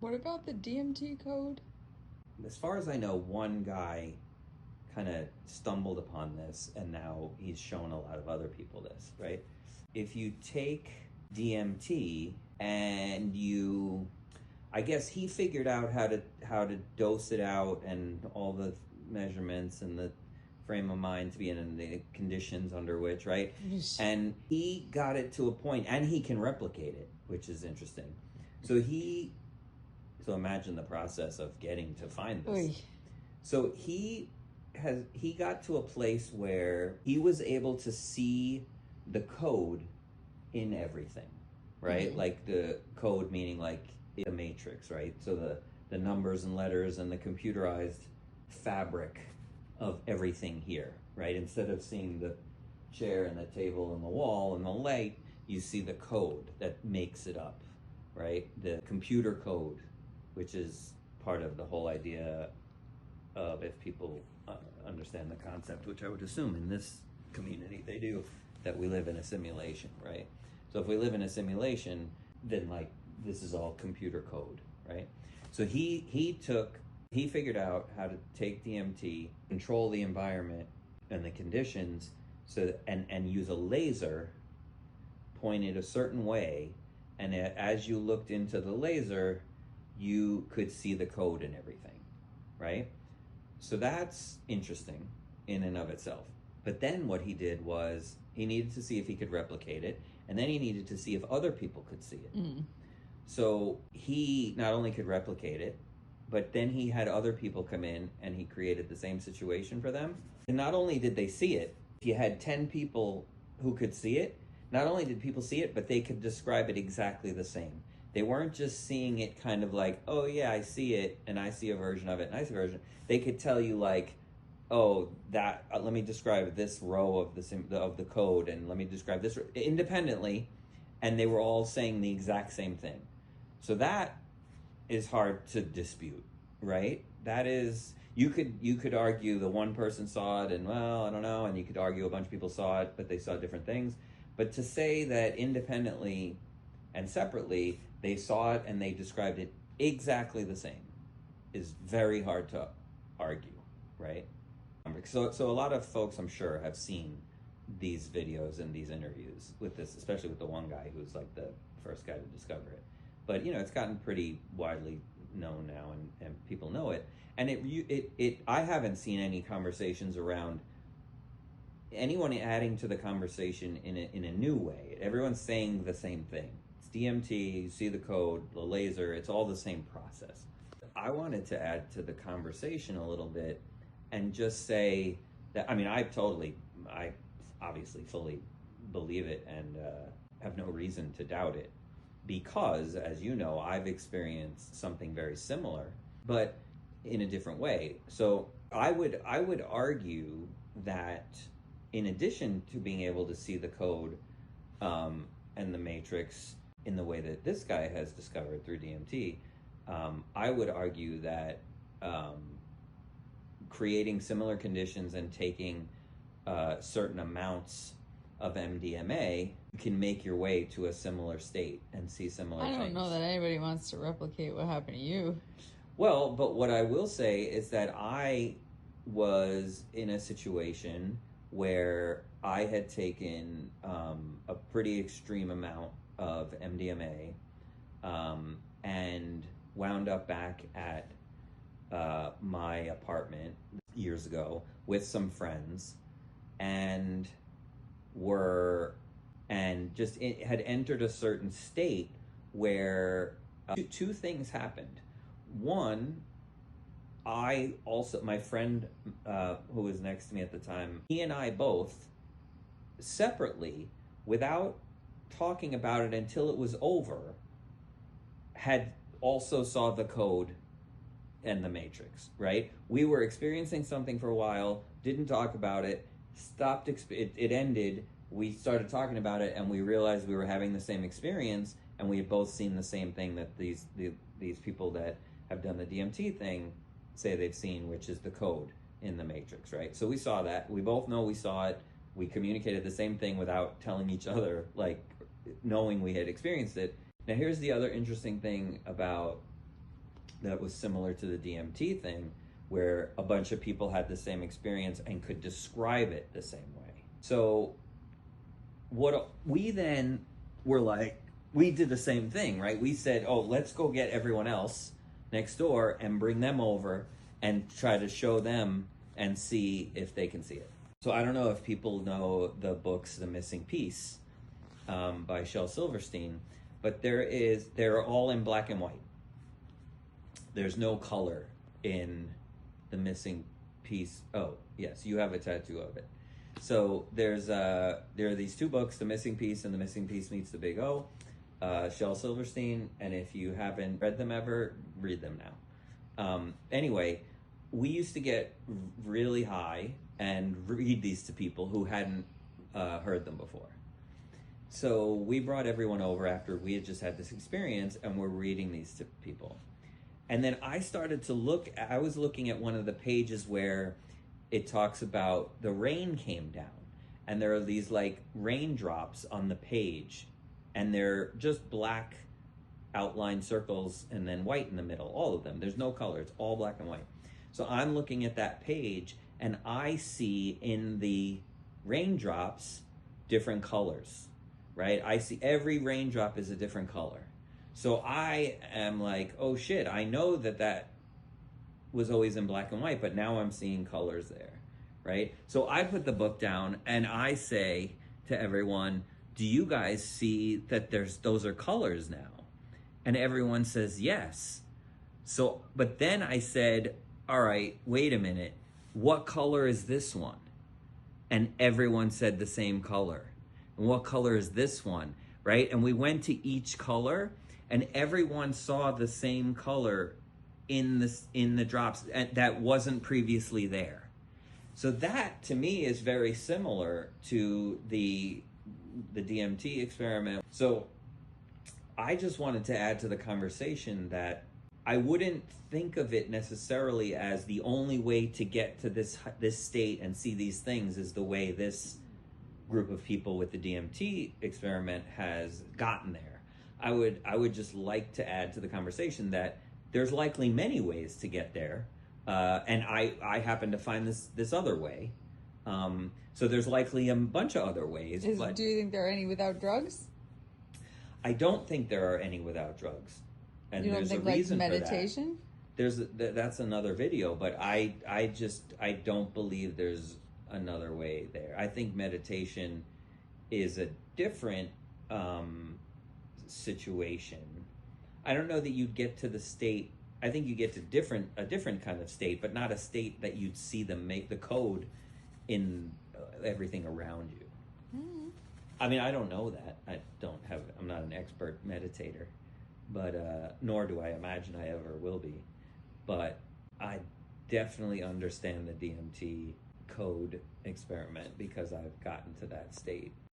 what about the DMT code? As far as I know, one guy kind of stumbled upon this, and now he's shown a lot of other people this, right? If you take DMT and I guess he figured out how to dose it out and all the measurements and the frame of mind to be in the conditions under which, right? And he got it to a point, and he can replicate it, which is interesting. So imagine the process of getting to find this. Oy. So he got to a place where he was able to see the code in everything, right? Mm-hmm. Like the code meaning like the matrix, right? So the numbers and letters and the computerized fabric of everything here, right? Instead of seeing the chair and the table and the wall and the light, you see the code that makes it up, right? The computer code, which is part of the whole idea of, if people understand the concept, which I would assume in this community they do, that we live in a simulation, right? So if we live in a simulation, then like this is all computer code, right? So he figured out how to take DMT, control the environment and the conditions, so and use a laser pointed a certain way, and as you looked into the laser, you could see the code and everything, right? So that's interesting in and of itself. But then what he did was he needed to see if he could replicate it, and then he needed to see if other people could see it. Mm. So he not only could replicate it, but then he had other people come in and he created the same situation for them. And not only did they see it, if you had 10 people who could see it, not only did people see it, but they could describe it exactly the same. They weren't just seeing it kind of like, oh yeah, I see it, and I see a version of it, and I see a version. They could tell you like, oh, that, let me describe this row of the code, and let me describe this independently, and they were all saying the exact same thing. So that is hard to dispute, right? That is, you could argue the one person saw it and, well, I don't know, and you could argue a bunch of people saw it, but they saw different things. But to say that independently and separately they saw it and they described it exactly the same is very hard to argue, right? So a lot of folks, I'm sure, have seen these videos and these interviews with this, especially with the one guy who's like the first guy to discover it. But it's gotten pretty widely known now, and people know it. And I haven't seen any conversations around anyone adding to the conversation in a new way. Everyone's saying the same thing. It's DMT, you see the code, the laser, it's all the same process. I wanted to add to the conversation a little bit and just say that, I obviously fully believe it and have no reason to doubt it, because, as you know, I've experienced something very similar, but in a different way. So I would argue that in addition to being able to see the code and the matrix in the way that this guy has discovered through DMT, I would argue that creating similar conditions and taking certain amounts of MDMA can make your way to a similar state and see similar things. I don't know that anybody wants to replicate what happened to you. Well, but what I will say is that I was in a situation where I had taken a pretty extreme amount of MDMA and wound up back at my apartment years ago with some friends, and had entered a certain state where two things happened. One, my friend who was next to me at the time, he and I both separately, without talking about it until it was over, had also saw the code and the matrix, right? We were experiencing something for a while, didn't talk about it, it ended, we started talking about it, and we realized we were having the same experience, and we had both seen the same thing that these people that have done the DMT thing say they've seen, which is the code in the matrix, right? So we saw that. We both know we saw it. We communicated the same thing without telling each other, like knowing we had experienced it. Now here's the other interesting thing about that was similar to the DMT thing, where a bunch of people had the same experience and could describe it the same way. So what we then were like, we did the same thing, right? We said, oh, let's go get everyone else next door and bring them over and try to show them and see if they can see it. So I don't know if people know the books The Missing Piece by Shel Silverstein, but they're all in black and white. There's no color in The Missing Piece. Oh, yes, you have a tattoo of it. So there are these two books, The Missing Piece and The Missing Piece Meets the Big O, Shel Silverstein, and if you haven't read them ever, read them now. Anyway, we used to get really high and read these to people who hadn't heard them before. So we brought everyone over after we had just had this experience, and we're reading these to people. And then I started to look, I was looking at one of the pages where it talks about the rain came down, and there are these like raindrops on the page, and they're just black outline circles and then white in the middle, all of them. There's no color, it's all black and white. So I'm looking at that page, and I see in the raindrops different colors, right? I see every raindrop is a different color. So I am like, oh shit, I know that was always in black and white, but now I'm seeing colors there, right? So I put the book down and I say to everyone, do you guys see that those are colors now? And everyone says yes. So, but then I said, all right, wait a minute, what color is this one? And everyone said the same color. And what color is this one, right? And we went to each color, and everyone saw the same color in the drops that wasn't previously there. So that to me is very similar to the DMT experiment. So I just wanted to add to the conversation that I wouldn't think of it necessarily as the only way to get to this state and see these things is the way this group of people with the DMT experiment has gotten there. I would just like to add to the conversation that there's likely many ways to get there, and I happen to find this other way. So there's likely a bunch of other ways. But do you think there are any without drugs? I don't think there are any without drugs, and you don't there's think a reason like meditation? For that. That's another video, but I don't believe there's another way there. I think meditation is a different situation. I don't know that you'd get to the state. I think you get to a different kind of state, but not a state that you'd see them make the code in everything around you. Mm-hmm. I mean, I don't know that. I'm not an expert meditator, but nor do I imagine I ever will be. But I definitely understand the DMT code experiment because I've gotten to that state.